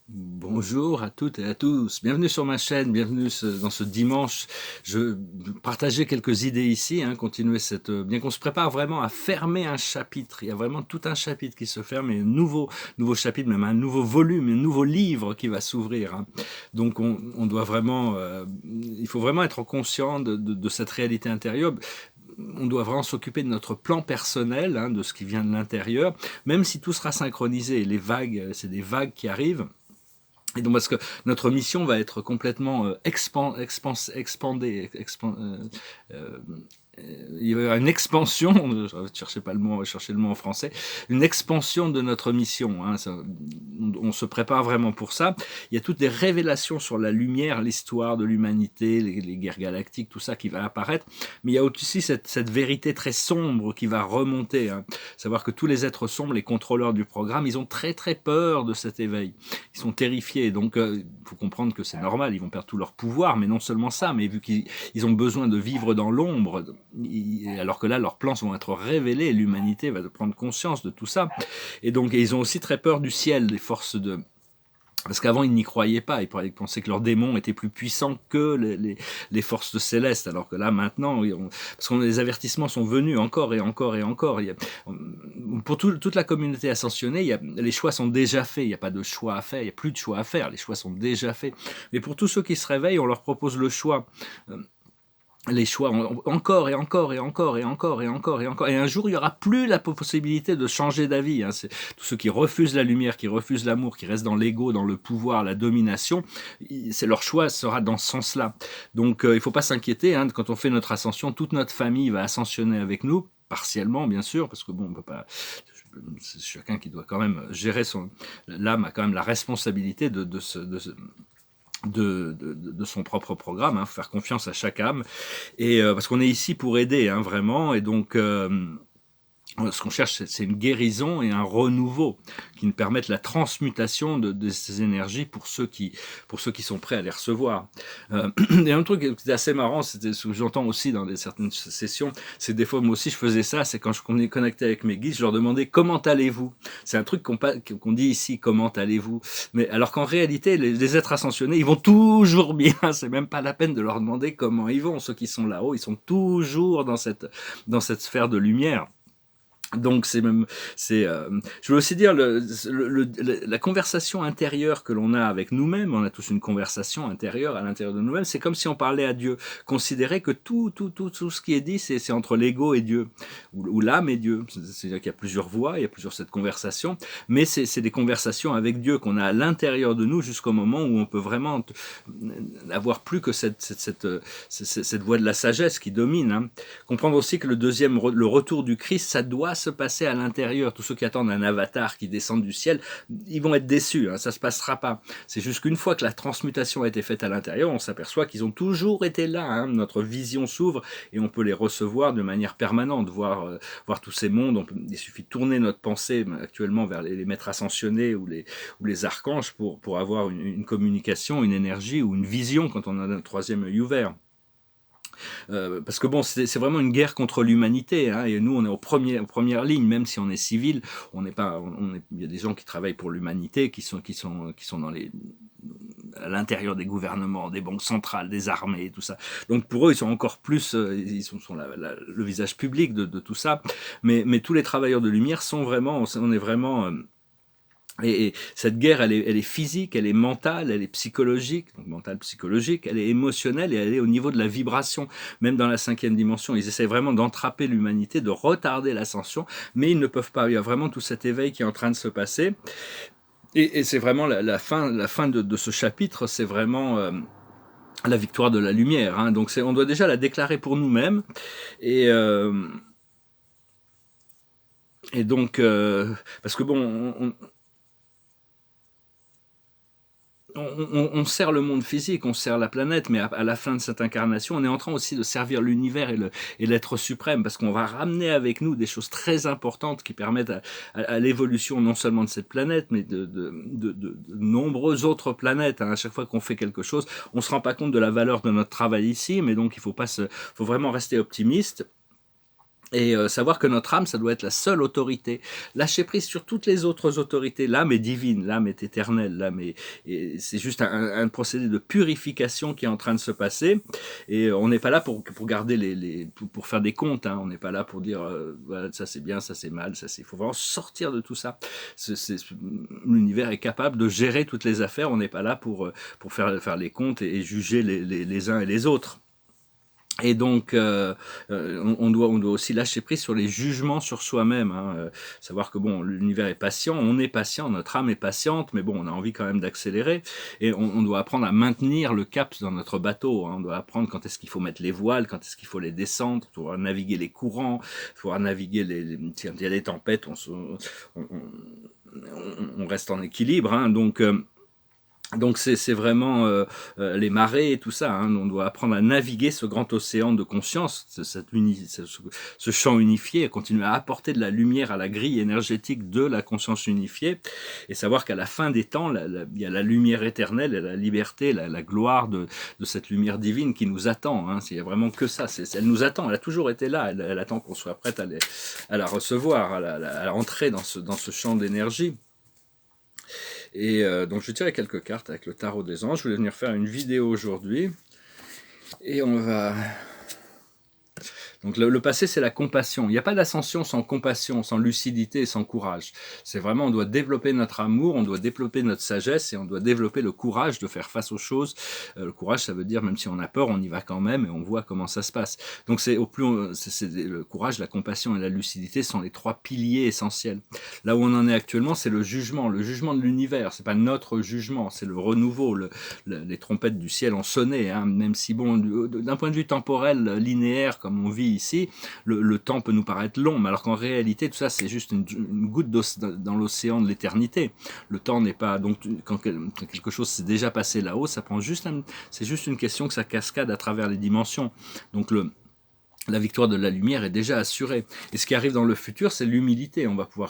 Bonjour à toutes et à tous, bienvenue sur ma chaîne, bienvenue dans ce dimanche. Je partageais quelques idées ici, continuer bien qu'on se prépare vraiment à fermer un chapitre. Il y a vraiment tout un chapitre qui se ferme et un nouveau chapitre, même un nouveau volume, un nouveau livre qui va s'ouvrir. Donc on doit vraiment, il faut vraiment être conscient de cette réalité intérieure. On doit vraiment s'occuper de notre plan personnel, de ce qui vient de l'intérieur, même si tout sera synchronisé. Les vagues, c'est des vagues qui arrivent. Et donc parce que notre mission va être complètement expandée, euh, il y a une expansion, je ne cherchais pas le mot, on va chercher le mot en français, une expansion de notre mission. On se prépare vraiment pour ça. Il y a toutes des révélations sur la lumière, l'histoire de l'humanité, les guerres galactiques, tout ça qui va apparaître. Mais il y a aussi cette vérité très sombre qui va remonter. Savoir que tous les êtres sombres, les contrôleurs du programme, ils ont très très peur de cet éveil. Ils sont terrifiés. Donc il faut comprendre que c'est normal, ils vont perdre tout leur pouvoir, mais non seulement ça, mais vu qu'ils ont besoin de vivre dans l'ombre, alors que là, leurs plans vont être révélés, l'humanité va prendre conscience de tout ça. Et donc, ils ont aussi très peur du ciel, des forces de... Parce qu'avant, ils n'y croyaient pas. Ils pensaient que leurs démons étaient plus puissants que les forces célestes. Alors que là, maintenant, parce que les avertissements sont venus encore et encore et encore. Pour toute la communauté ascensionnée, les choix sont déjà faits. Il n'y a pas de choix à faire. Il n'y a plus de choix à faire. Les choix sont déjà faits. Mais pour tous ceux qui se réveillent, on leur propose le choix. Les choix encore et encore et encore et encore et encore et encore. Et un jour, il n'y aura plus la possibilité de changer d'avis. C'est tous ceux qui refusent la lumière, qui refusent l'amour, qui restent dans l'ego, dans le pouvoir, la domination, leur choix sera dans ce sens-là. Donc, il ne faut pas s'inquiéter. Quand on fait notre ascension, toute notre famille va ascensionner avec nous, partiellement, bien sûr, parce que bon, on peut pas... C'est chacun qui doit quand même gérer son... L'âme a quand même la responsabilité de son propre programme, faire confiance à chaque âme, et parce qu'on est ici pour aider, vraiment, et donc ce qu'on cherche, c'est une guérison et un renouveau qui nous permettent la transmutation de ces énergies pour ceux qui sont prêts à les recevoir. Il y a un truc qui est assez marrant, c'était ce que j'entends aussi dans certaines sessions, c'est des fois moi aussi je faisais ça, c'est quand je est connecté avec mes guides, je leur demandais comment allez-vous. C'est un truc qu'on dit ici, comment allez-vous. Mais alors qu'en réalité, les êtres ascensionnés, ils vont toujours bien. C'est même pas la peine de leur demander comment ils vont. Ceux qui sont là-haut, ils sont toujours dans cette sphère de lumière. Donc je veux aussi dire la conversation intérieure que l'on a avec nous-mêmes. On a tous une conversation intérieure à l'intérieur de nous-mêmes. C'est comme si on parlait à Dieu. Considérer que tout ce qui est dit, c'est entre l'ego et Dieu, ou l'âme et Dieu. C'est-à-dire qu'il y a plusieurs voix, il y a plusieurs cette conversation, mais c'est des conversations avec Dieu qu'on a à l'intérieur de nous jusqu'au moment où on peut vraiment n'avoir plus que cette voie de la sagesse qui domine. Comprendre aussi que le retour du Christ, ça doit se passer à l'intérieur. Tous ceux qui attendent un avatar qui descend du ciel, ils vont être déçus, ça se passera pas. C'est juste qu'une fois que la transmutation a été faite à l'intérieur, on s'aperçoit qu'ils ont toujours été là. Notre vision s'ouvre et on peut les recevoir de manière permanente, voir tous ces mondes. Il suffit de tourner notre pensée actuellement vers les maîtres ascensionnés ou les archanges pour avoir une communication, une énergie ou une vision quand on a un troisième œil ouvert. Parce que bon, c'est vraiment une guerre contre l'humanité, et nous on est aux premières lignes, même si on est civil, on n'est pas, il y a des gens qui travaillent pour l'humanité, qui sont dans à l'intérieur des gouvernements, des banques centrales, des armées, tout ça. Donc pour eux, ils sont encore plus, ils sont le visage public de tout ça. Mais tous les travailleurs de lumière sont vraiment, on est vraiment et cette guerre, elle est physique, elle est mentale, elle est psychologique, donc mentale, psychologique, elle est émotionnelle et elle est au niveau de la vibration. Même dans la 5e dimension, ils essaient vraiment d'entraper l'humanité, de retarder l'ascension, mais ils ne peuvent pas. Il y a vraiment tout cet éveil qui est en train de se passer. Et c'est vraiment la fin de ce chapitre, c'est vraiment la victoire de la lumière. Donc on doit déjà la déclarer pour nous-mêmes. Et... donc, parce que bon, on sert le monde physique, on sert la planète, mais à la fin de cette incarnation, on est en train aussi de servir l'univers et l'être suprême, parce qu'on va ramener avec nous des choses très importantes qui permettent à l'évolution non seulement de cette planète, mais de nombreuses autres planètes. À chaque fois qu'on fait quelque chose, on se rend pas compte de la valeur de notre travail ici, mais donc il faut vraiment rester optimiste. Et savoir que notre âme, ça doit être la seule autorité. Lâcher prise sur toutes les autres autorités. L'âme est divine, l'âme est éternelle, et c'est juste un procédé de purification qui est en train de se passer. Et on n'est pas là pour garder pour faire des comptes. Hein. On n'est pas là pour dire voilà, ça c'est bien, ça c'est mal, ça c'est. Il faut vraiment sortir de tout ça. L'univers est capable de gérer toutes les affaires. On n'est pas là pour faire les comptes et juger les uns et les autres. Et donc, on doit aussi lâcher prise sur les jugements sur soi-même. Hein. Savoir que bon, l'univers est patient, on est patient, notre âme est patiente, mais bon, on a envie quand même d'accélérer. Et on doit apprendre à maintenir le cap dans notre bateau. Hein. On doit apprendre quand est-ce qu'il faut mettre les voiles, quand est-ce qu'il faut les descendre, pour naviguer les courants, pour naviguer quand il y a des tempêtes, on reste en équilibre. Hein. Donc c'est vraiment les marées et tout ça. Hein. On doit apprendre à naviguer ce grand océan de conscience, ce champ unifié, et continuer à apporter de la lumière à la grille énergétique de la conscience unifiée, et savoir qu'à la fin des temps, il y a la lumière éternelle, et la liberté, la gloire de cette lumière divine qui nous attend. Hein. Il n'y a vraiment que ça. Elle nous attend. Elle a toujours été là. Elle attend qu'on soit prête à la recevoir, à entrer dans ce champ d'énergie. Et donc je tirais quelques cartes avec le tarot des anges. Je voulais venir faire une vidéo aujourd'hui. Et on va... Donc le passé, c'est la compassion. Il n'y a pas d'ascension sans compassion, sans lucidité et sans courage. C'est vraiment, on doit développer notre amour, on doit développer notre sagesse, et on doit développer le courage de faire face aux choses. Le courage, ça veut dire, même si on a peur, on y va quand même, et on voit comment ça se passe. Donc le courage, la compassion et la lucidité sont les trois piliers essentiels. Là où on en est actuellement, c'est le jugement de l'univers. C'est pas notre jugement, c'est le renouveau. Les trompettes du ciel ont sonné, hein, même si bon, d'un point de vue temporel, linéaire, comme on vit ici, le temps peut nous paraître long, mais alors qu'en réalité, tout ça, c'est juste une goutte d'eau dans l'océan de l'éternité. Le temps n'est pas... Donc, quand quelque chose s'est déjà passé là-haut, c'est juste une question que ça cascade à travers les dimensions. Donc, la victoire de la lumière est déjà assurée. Et ce qui arrive dans le futur, c'est l'humilité. On va pouvoir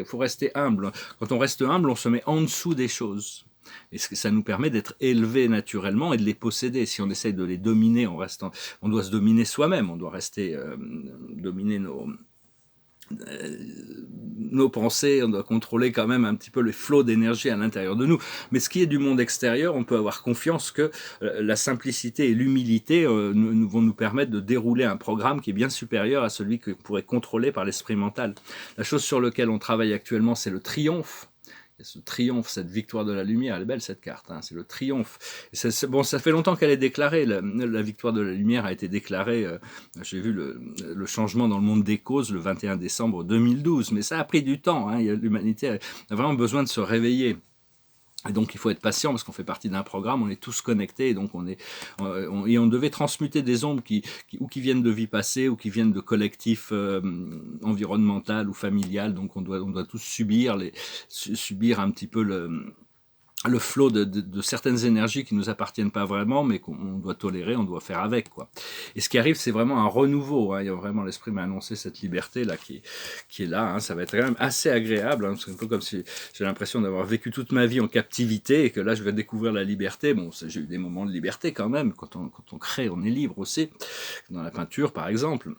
faut rester humble. Quand on reste humble, on se met en dessous des choses. Et ça nous permet d'être élevés naturellement et de les posséder. Si on essaye de les dominer on doit se dominer soi-même, on doit rester dominer nos pensées, on doit contrôler quand même un petit peu les flots d'énergie à l'intérieur de nous. Mais ce qui est du monde extérieur, on peut avoir confiance que la simplicité et l'humilité vont nous permettre de dérouler un programme qui est bien supérieur à celui que pourrait contrôler par l'esprit mental. La chose sur laquelle on travaille actuellement, c'est le triomphe. Ce triomphe, cette victoire de la lumière, elle est belle cette carte, hein, c'est le triomphe. Et bon, ça fait longtemps qu'elle est déclarée, la victoire de la lumière a été déclarée, j'ai vu le changement dans le monde des causes le 21 décembre 2012, mais ça a pris du temps, hein, l'humanité a vraiment besoin de se réveiller. Et donc il faut être patient parce qu'on fait partie d'un programme, on est tous connectés, et donc on devait transmuter des ombres qui viennent de vie passée ou qui viennent de collectifs environnemental ou familial. Donc on doit tous subir un petit peu le flot de certaines énergies qui nous appartiennent pas vraiment, mais qu'on doit tolérer, on doit faire avec, quoi. Et ce qui arrive, c'est vraiment un renouveau. Hein. Il y a vraiment, l'esprit m'a annoncé cette liberté là qui est là. Hein. Ça va être quand même assez agréable. Hein. C'est un peu comme si j'ai l'impression d'avoir vécu toute ma vie en captivité et que là, je vais découvrir la liberté. Bon, j'ai eu des moments de liberté quand même. Quand on crée, on est libre aussi. Dans la peinture, par exemple.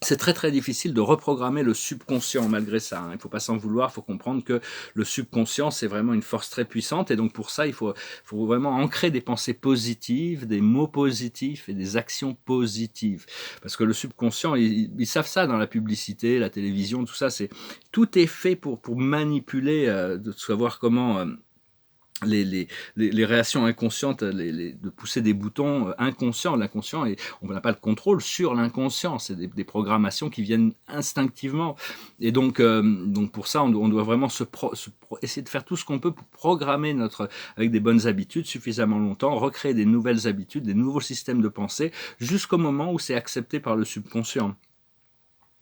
C'est très très difficile de reprogrammer le subconscient malgré ça. Hein. Il ne faut pas s'en vouloir, il faut comprendre que le subconscient, c'est vraiment une force très puissante. Et donc pour ça, il faut vraiment ancrer des pensées positives, des mots positifs et des actions positives. Parce que le subconscient, ils savent ça dans la publicité, la télévision, tout ça. Tout est fait pour manipuler, de savoir comment... les réactions inconscientes, de pousser des boutons inconscients. L'inconscient, et on n'a pas le contrôle sur l'inconscient. C'est des programmations qui viennent instinctivement. Et donc pour ça, on doit vraiment essayer de faire tout ce qu'on peut pour programmer avec des bonnes habitudes suffisamment longtemps, recréer des nouvelles habitudes, des nouveaux systèmes de pensée, jusqu'au moment où c'est accepté par le subconscient.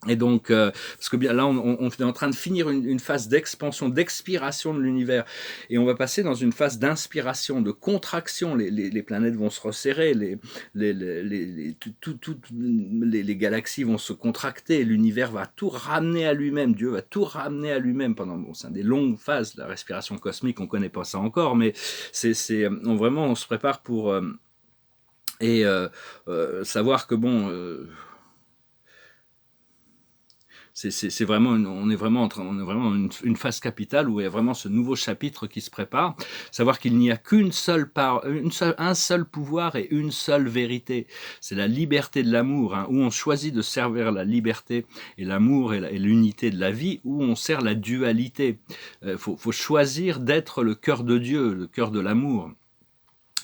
Et donc, parce que bien là, on est en train de finir une phase d'expansion, d'expiration de l'univers, et on va passer dans une phase d'inspiration, de contraction. Les planètes vont se resserrer, les galaxies vont se contracter, l'univers va tout ramener à lui-même, Dieu va tout ramener à lui-même c'est des longues phases. La respiration cosmique, on connaît pas ça encore, mais vraiment, on se prépare pour savoir que bon. C'est vraiment, on est vraiment une phase capitale où il y a vraiment ce nouveau chapitre qui se prépare. Savoir qu'il n'y a un seul pouvoir et une seule vérité. C'est la liberté de l'amour, hein, où on choisit de servir la liberté et l'amour et l'unité de la vie, où on sert la dualité. Faut choisir d'être le cœur de Dieu, le cœur de l'amour.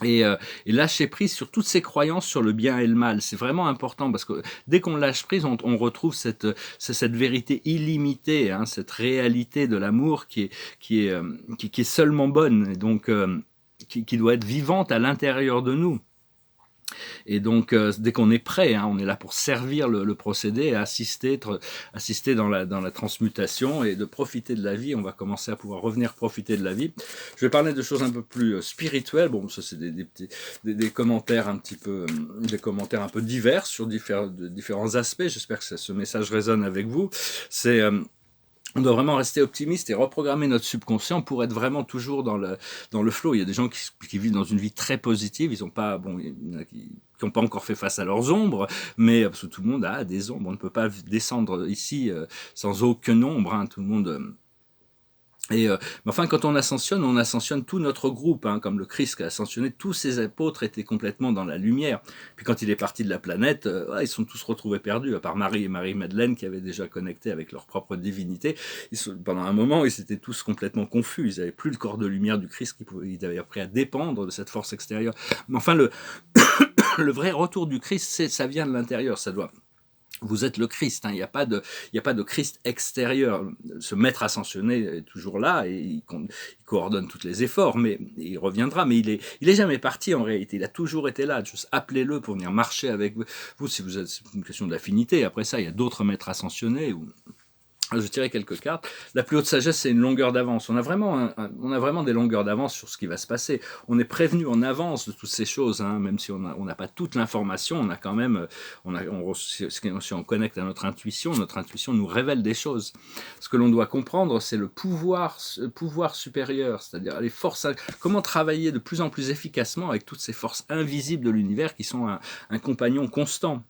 Et lâcher prise sur toutes ces croyances sur le bien et le mal, c'est vraiment important parce que dès qu'on lâche prise, on retrouve cette vérité illimitée, hein, cette réalité de l'amour qui est seulement bonne, et donc qui doit être vivante à l'intérieur de nous. Et donc, dès qu'on est prêt, hein, on est là pour servir le procédé et assister dans la transmutation et de profiter de la vie. On va commencer à pouvoir revenir profiter de la vie. Je vais parler de choses un peu plus spirituelles. Bon, ça c'est des commentaires des commentaires un peu divers sur différents aspects. J'espère que ce message résonne avec vous. On doit vraiment rester optimiste et reprogrammer notre subconscient pour être vraiment toujours dans le flow. Il y a des gens qui vivent dans une vie très positive. Ils ont pas, bon, il y en a qui n'ont pas encore fait face à leurs ombres, mais parce que tout le monde a des ombres. On ne peut pas descendre ici sans aucune ombre, hein. Tout le monde. Mais enfin, quand on ascensionne tout notre groupe, hein, comme le Christ qui a ascensionné, tous ses apôtres étaient complètement dans la lumière. Puis quand il est parti de la planète, ils sont tous retrouvés perdus, à part Marie et Marie-Madeleine qui avaient déjà connecté avec leur propre divinité. Pendant un moment, ils étaient tous complètement confus. Ils n'avaient plus le corps de lumière du Christ, ils avaient appris à dépendre de cette force extérieure. Mais enfin, le vrai retour du Christ, ça vient de l'intérieur, ça doit... Vous êtes le Christ, hein. Il n'y a pas de Christ extérieur. Ce maître ascensionné est toujours là et il coordonne tous les efforts, mais il reviendra. Mais il est jamais parti en réalité. Il a toujours été là. Juste appelez-le pour venir marcher avec vous. Si vous êtes, c'est une question d'affinité. Après ça, il y a d'autres maîtres ascensionnés. Je tirais quelques cartes. La plus haute sagesse, c'est une longueur d'avance. On a vraiment des longueurs d'avance sur ce qui va se passer. On est prévenu en avance de toutes ces choses, hein, même si on n'a pas toute l'information. On a quand même, si on connecte à notre intuition nous révèle des choses. Ce que l'on doit comprendre, c'est le pouvoir supérieur, c'est-à-dire les forces. Comment travailler de plus en plus efficacement avec toutes ces forces invisibles de l'univers qui sont un compagnon constant.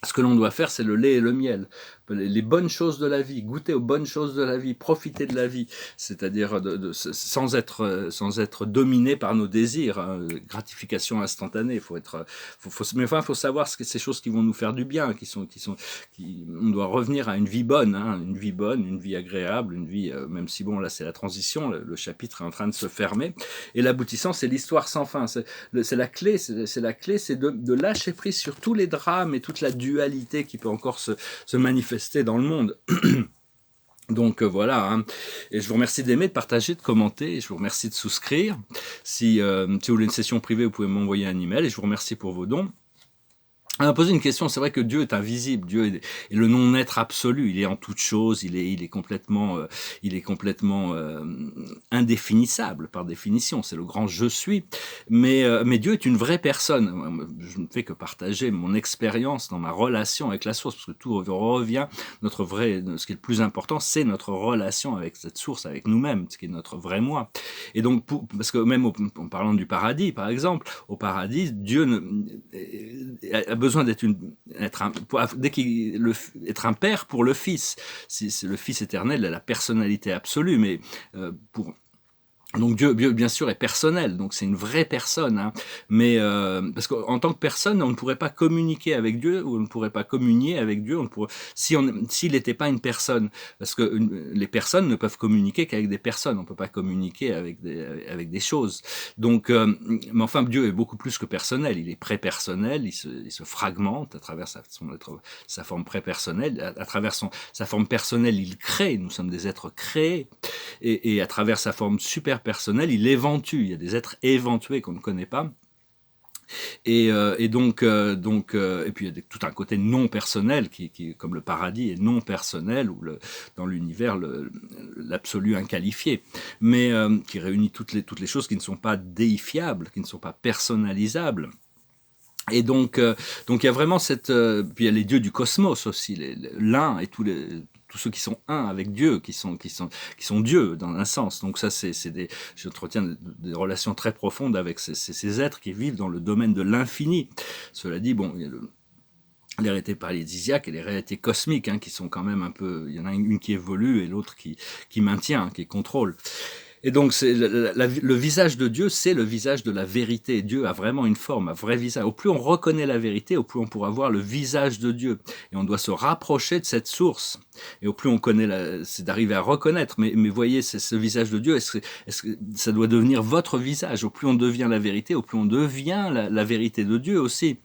Ce que l'on doit faire, c'est le lait et le miel. Les bonnes choses de la vie, goûter aux bonnes choses de la vie, profiter de la vie, c'est-à-dire sans être dominé par nos désirs, hein, gratification instantanée. Mais enfin, faut savoir ces choses qui vont nous faire du bien, on doit revenir à une vie bonne, hein, une vie agréable, une vie, même si bon, là c'est la transition, le chapitre est en train de se fermer, et l'aboutissant, c'est l'histoire sans fin. C'est la clé, c'est de lâcher prise sur tous les drames et toute la dualité qui peut encore se manifester dans le monde. Donc voilà, hein. Et je vous remercie d'aimer, de partager, de commenter, et je vous remercie de souscrire. Si vous voulez une session privée, vous pouvez m'envoyer un email, et je vous remercie pour vos dons. On a posé une question, c'est vrai que Dieu est invisible, Dieu est le non-être absolu, il est en toute chose, il est complètement indéfinissable par définition, c'est le grand je suis, mais Dieu est une vraie personne. Je ne fais que partager mon expérience dans ma relation avec la source, parce que tout revient, ce qui est le plus important, c'est notre relation avec cette source, avec nous-mêmes, ce qui est notre vrai moi. Et donc, parce que même en parlant du paradis, par exemple, au paradis, Dieu a besoin d'être un père pour le Fils. C'est le Fils éternel, la personnalité absolue, mais donc Dieu, bien sûr, est personnel, donc c'est une vraie personne, hein. Mais parce qu'en tant que personne, on ne pourrait pas communiquer avec Dieu, ou on ne pourrait pas communier avec Dieu, s'il n'était pas une personne. Parce que les personnes ne peuvent communiquer qu'avec des personnes, on ne peut pas communiquer avec des choses. Donc, mais enfin, Dieu est beaucoup plus que personnel, il est pré-personnel, il se fragmente à travers sa forme pré-personnelle, à travers sa forme personnelle, il crée, nous sommes des êtres créés, et à travers sa forme super personnel, il éventue. Il y a des êtres éventués qu'on ne connaît pas. Et puis il y a tout un côté non personnel qui comme le paradis est non personnel, ou dans l'univers l'absolu inqualifié, mais qui réunit toutes les choses qui ne sont pas déifiables, qui ne sont pas personnalisables. Et donc il y a vraiment puis il y a les dieux du cosmos aussi, l'un et tous ceux qui sont un avec Dieu, qui sont Dieu dans un sens. Donc ça, j'entretiens des relations très profondes avec ces êtres qui vivent dans le domaine de l'infini. Cela dit, bon, il y a les réalités paradisiaques et les réalités cosmiques, hein, qui sont quand même un peu... Il y en a une qui évolue et l'autre qui maintient, qui contrôle. Et donc, le visage de Dieu, c'est le visage de la vérité. Dieu a vraiment une forme, un vrai visage. Au plus on reconnaît la vérité, au plus on pourra voir le visage de Dieu. Et on doit se rapprocher de cette source. Et au plus on connaît, c'est d'arriver à reconnaître. Mais voyez, ce visage de Dieu, est-ce que ça doit devenir votre visage? Au plus on devient la vérité, au plus on devient la vérité de Dieu aussi.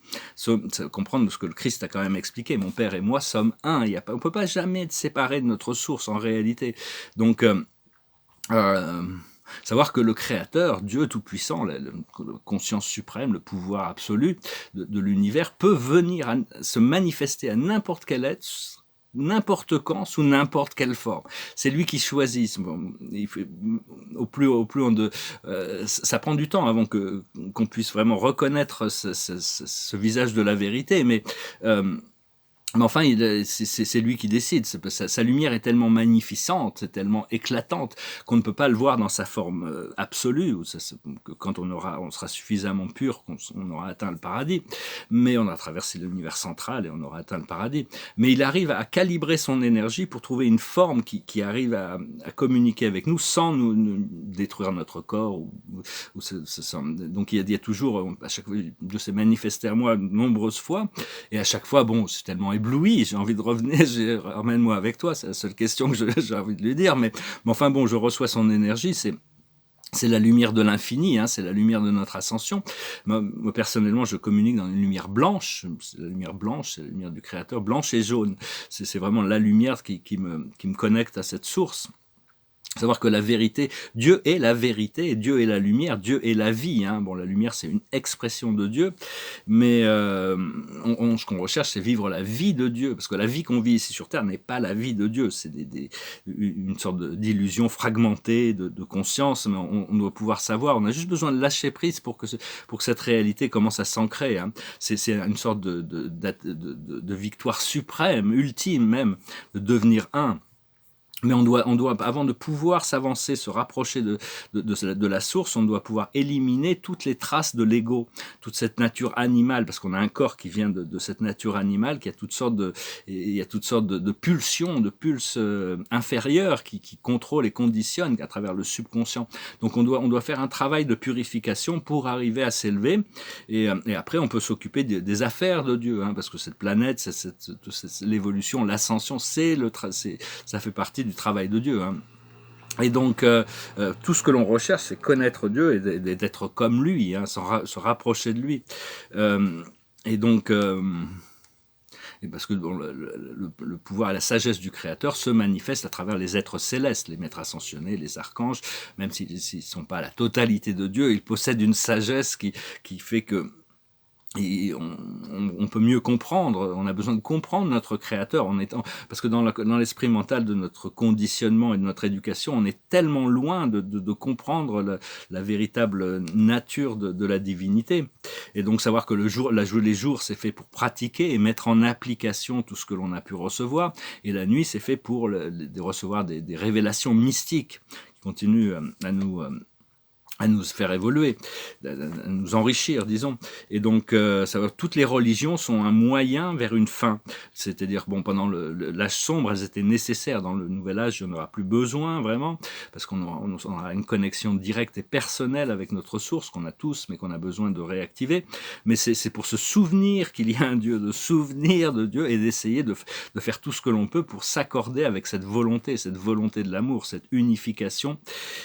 Comprendre ce que le Christ a quand même expliqué. Mon Père et moi sommes un. On ne peut pas jamais être séparé de notre source en réalité. Donc... savoir que le Créateur, Dieu Tout-Puissant, la conscience suprême, le pouvoir absolu de l'univers, peut venir se manifester à n'importe quel être, n'importe quand, sous n'importe quelle forme. C'est lui qui choisit. Au plus ça prend du temps avant qu'on puisse vraiment reconnaître ce visage de la vérité, mais enfin, c'est lui qui décide. Sa lumière est tellement magnificente, c'est tellement éclatante qu'on ne peut pas le voir dans sa forme absolue. Que quand on sera suffisamment pur, on aura atteint le paradis. Mais on a traversé l'univers central et on aura atteint le paradis. Mais il arrive à calibrer son énergie pour trouver une forme qui arrive à communiquer avec nous sans nous détruire notre corps. Donc il y a toujours, à chaque fois, Dieu s'est manifesté à moi de nombreuses fois. Et à chaque fois, bon, c'est tellement ébloui, j'ai envie de revenir, ramène-moi avec toi, c'est la seule question que j'ai envie de lui dire, mais enfin bon, je reçois son énergie, c'est la lumière de l'infini, hein, c'est la lumière de notre ascension. Moi, personnellement, je communique dans une lumière blanche, c'est la lumière blanche, c'est la lumière du Créateur, blanche et jaune. C'est vraiment la lumière qui me connecte à cette source. Savoir que la vérité, Dieu est la vérité, Dieu est la lumière, Dieu est la vie. Hein. Bon, la lumière, c'est une expression de Dieu, mais ce qu'on recherche, c'est vivre la vie de Dieu, parce que la vie qu'on vit ici sur Terre n'est pas la vie de Dieu, c'est une sorte d'illusion fragmentée de conscience, mais on doit pouvoir savoir, on a juste besoin de lâcher prise pour que cette réalité commence à s'ancrer. Hein. C'est une sorte de victoire suprême, ultime même, de devenir un. Mais on doit, avant de pouvoir s'avancer, se rapprocher de la source, on doit pouvoir éliminer toutes les traces de l'ego, toute cette nature animale, parce qu'on a un corps qui vient de cette nature animale, qui a toutes sortes de pulsions, de pulses inférieures qui contrôlent et conditionnent à travers le subconscient. Donc on doit faire un travail de purification pour arriver à s'élever, et après on peut s'occuper des affaires de Dieu, hein, parce que cette planète, l'évolution, l'ascension, ça fait partie du travail de Dieu. Hein. Et donc, tout ce que l'on recherche, c'est connaître Dieu et d'être comme lui, hein, se rapprocher de lui. Et donc, parce que bon, le pouvoir et la sagesse du Créateur se manifestent à travers les êtres célestes, les maîtres ascensionnés, les archanges, même s'ils ne sont pas la totalité de Dieu, ils possèdent une sagesse qui fait que et on peut mieux comprendre, on a besoin de comprendre notre Créateur parce que dans l'esprit mental de notre conditionnement et de notre éducation, on est tellement loin de comprendre la véritable nature de la divinité. Et donc savoir que les jours c'est fait pour pratiquer et mettre en application tout ce que l'on a pu recevoir, et la nuit c'est fait pour recevoir des révélations mystiques qui continuent à nous faire évoluer, à nous enrichir, disons. Et donc, toutes les religions sont un moyen vers une fin. C'est-à-dire, bon, pendant l'âge sombre, elles étaient nécessaires. Dans le nouvel âge, il n'y en aura plus besoin, vraiment, parce qu'on aura une connexion directe et personnelle avec notre source, qu'on a tous, mais qu'on a besoin de réactiver. Mais c'est pour se souvenir qu'il y a un Dieu, de souvenir de Dieu, et d'essayer de faire tout ce que l'on peut pour s'accorder avec cette volonté de l'amour, cette unification,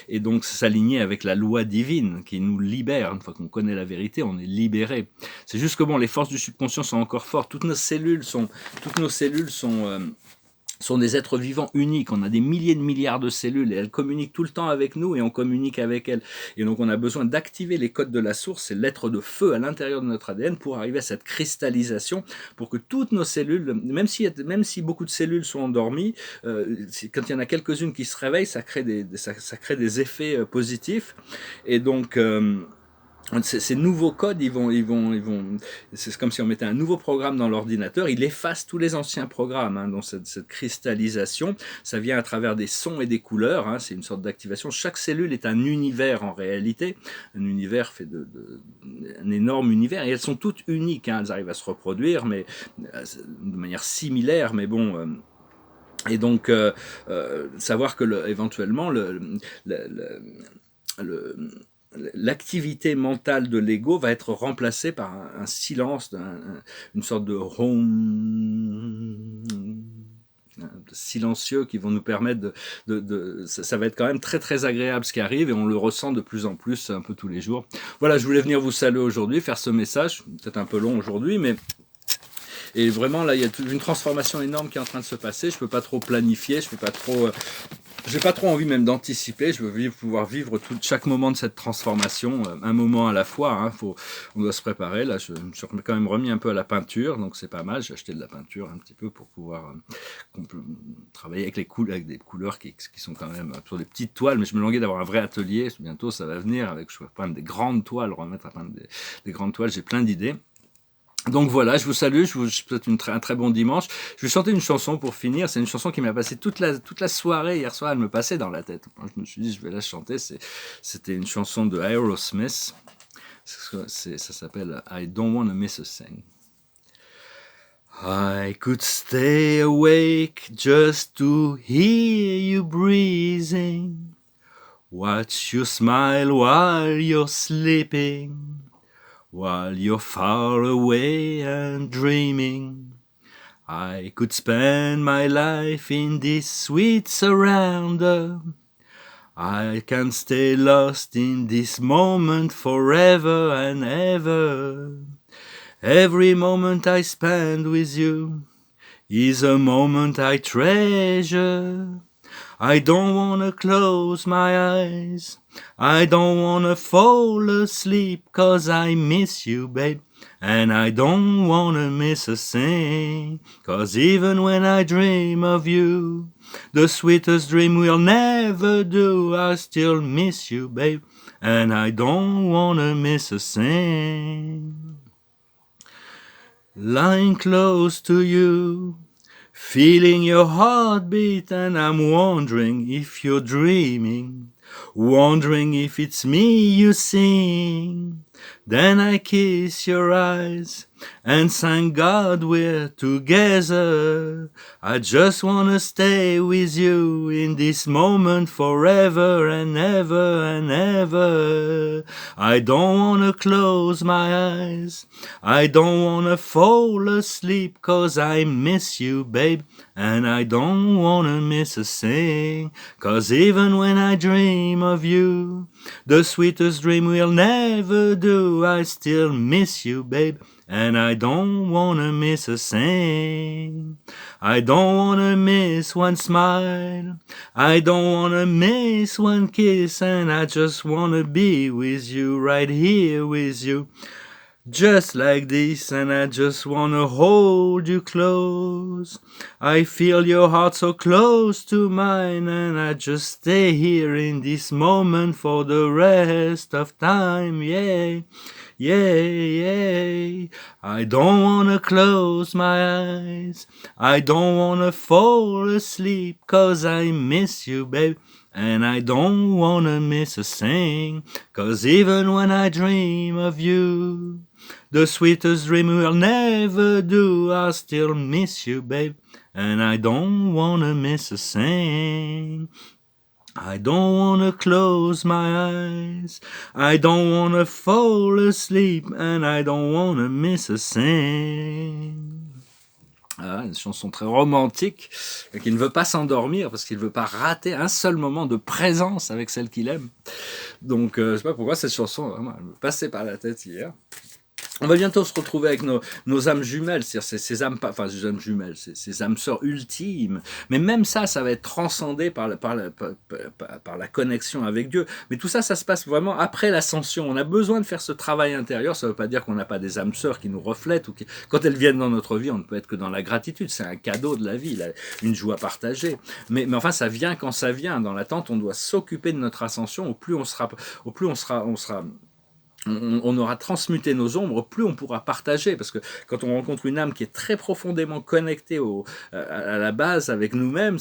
et donc s'aligner avec la loi divine qui nous libère. Une fois qu'on connaît la vérité, on est libéré. C'est juste que bon, les forces du subconscient sont encore fortes. Toutes nos cellules sont des êtres vivants uniques. On a des milliers de milliards de cellules et elles communiquent tout le temps avec nous et on communique avec elles. Et donc on a besoin d'activer les codes de la source, c'est l'être de feu à l'intérieur de notre ADN pour arriver à cette cristallisation, pour que toutes nos cellules, même si beaucoup de cellules sont endormies, quand il y en a quelques-unes qui se réveillent, ça crée des effets positifs. Et donc Ces nouveaux codes, c'est comme si on mettait un nouveau programme dans l'ordinateur, il efface tous les anciens programmes, hein, donc cette cristallisation, ça vient à travers des sons et des couleurs, hein, c'est une sorte d'activation. Chaque cellule est un univers en réalité, un univers fait un énorme univers, et elles sont toutes uniques, hein, elles arrivent à se reproduire, mais de manière similaire, mais bon. Et donc, savoir que éventuellement, le, l'activité mentale de l'ego va être remplacée par un silence, une sorte de home silencieux qui vont nous permettre ça va être quand même très très agréable ce qui arrive et on le ressent de plus en plus un peu tous les jours. Voilà, je voulais venir vous saluer aujourd'hui, faire ce message, peut-être un peu long aujourd'hui, mais et vraiment là il y a une transformation énorme qui est en train de se passer. Je peux pas trop planifier, je peux pas trop j'ai pas trop envie même d'anticiper, je veux pouvoir vivre chaque moment de cette transformation, un moment à la fois, hein, on doit se préparer. Là, je me suis quand même remis un peu à la peinture, donc c'est pas mal, j'ai acheté de la peinture un petit peu pour pouvoir travailler avec avec des couleurs qui sont quand même sur des petites toiles, mais je me languais d'avoir un vrai atelier, bientôt ça va venir, je vais peindre des grandes toiles, remettre à peindre des grandes toiles, j'ai plein d'idées. Donc voilà, je vous salue, je vous souhaite un très bon dimanche. Je vais chanter une chanson pour finir. C'est une chanson qui m'a passé toute la soirée hier soir. Elle me passait dans la tête. Je me suis dit, je vais la chanter. C'était une chanson de Aerosmith. Ça s'appelle I Don't Wanna Miss a Thing. I could stay awake just to hear you breathing. Watch you smile while you're sleeping. While you're far away and dreaming, I could spend my life in this sweet surrender. I can stay lost in this moment forever and ever. Every moment I spend with you is a moment I treasure. I don't wanna close my eyes. I don't wanna fall asleep 'cause I miss you, babe. And I don't wanna miss a thing. 'Cause even when I dream of you, the sweetest dream we'll never do, I still miss you, babe. And I don't wanna miss a thing. Lying close to you, feeling your heartbeat, and I'm wondering if you're dreaming, wondering if it's me you sing. Then I kiss your eyes and thank God we're together. I just wanna stay with you in this moment forever and ever and ever. I don't wanna close my eyes. I don't wanna fall asleep 'cause I miss you, babe. And I don't wanna miss a thing. 'Cause even when I dream of you, the sweetest dream we'll never do, I still miss you, babe. And I don't wanna miss a thing. I don't wanna miss one smile. I don't wanna miss one kiss. And I just wanna be with you, right here with you. Just like this, and I just wanna hold you close. I feel your heart so close to mine, and I just stay here in this moment for the rest of time, yeah. Yeah, yeah. I don't wanna close my eyes. I don't wanna fall asleep 'cause I miss you, babe. And I don't wanna miss a thing. 'Cause even when I dream of you, the sweetest dream we'll never do, I still miss you, babe. And I don't wanna miss a thing. I don't wanna close my eyes. I don't wanna fall asleep. And I don't wanna miss a thing. Ah, une chanson très romantique qui ne veut pas s'endormir parce qu'il ne veut pas rater un seul moment de présence avec celle qu'il aime. Donc, je sais pas pourquoi cette chanson vraiment, elle me passait par la tête hier. On va bientôt se retrouver avec nos âmes jumelles, c'est-à-dire ces âmes, enfin ces âmes jumelles, ces âmes sœurs ultimes. Mais même ça va être transcendé par la connexion avec Dieu. Mais tout ça, ça se passe vraiment après l'ascension. On a besoin de faire ce travail intérieur. Ça ne veut pas dire qu'on n'a pas des âmes sœurs qui nous reflètent. Quand elles viennent dans notre vie, on ne peut être que dans la gratitude. C'est un cadeau de la vie, une joie partagée. Mais enfin, ça vient quand ça vient. Dans l'attente, on doit s'occuper de notre ascension. Au plus on sera on aura transmuté nos ombres, plus on pourra partager. Parce que quand on rencontre une âme qui est très profondément connectée à la base avec nous-mêmes,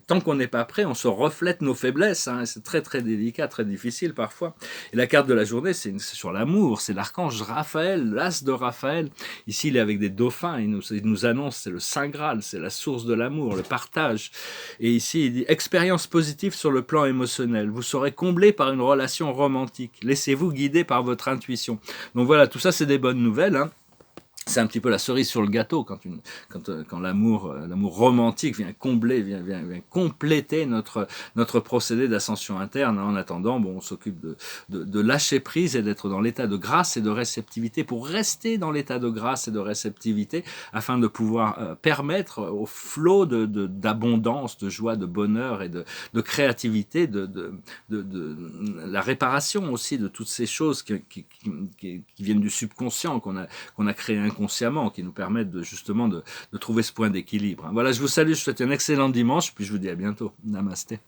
tant qu'on n'est pas prêt, on se reflète nos faiblesses. Hein, c'est très très délicat, très difficile parfois. Et la carte de la journée, c'est sur l'amour. C'est l'archange Raphaël, l'as de Raphaël. Ici, il est avec des dauphins. Il nous annonce, c'est le Saint Graal, c'est la source de l'amour, le partage. Et ici, il dit, expérience positive sur le plan émotionnel. Vous serez comblé par une relation romantique. Laissez-vous guider par votre intuition. Donc voilà, tout ça c'est des bonnes nouvelles. Hein. C'est un petit peu la cerise sur le gâteau quand l'amour romantique vient combler, vient compléter notre procédé d'ascension interne. En attendant, bon, on s'occupe de lâcher prise et d'être dans l'état de grâce et de réceptivité pour rester dans l'état de grâce et de réceptivité afin de pouvoir permettre au flot d'abondance, de joie, de bonheur et de créativité, de la réparation aussi de toutes ces choses qui viennent du subconscient qu'on a créé inconsciemment, qui nous permettent justement de trouver ce point d'équilibre. Voilà, je vous salue, je vous souhaite un excellent dimanche, puis je vous dis à bientôt. Namasté.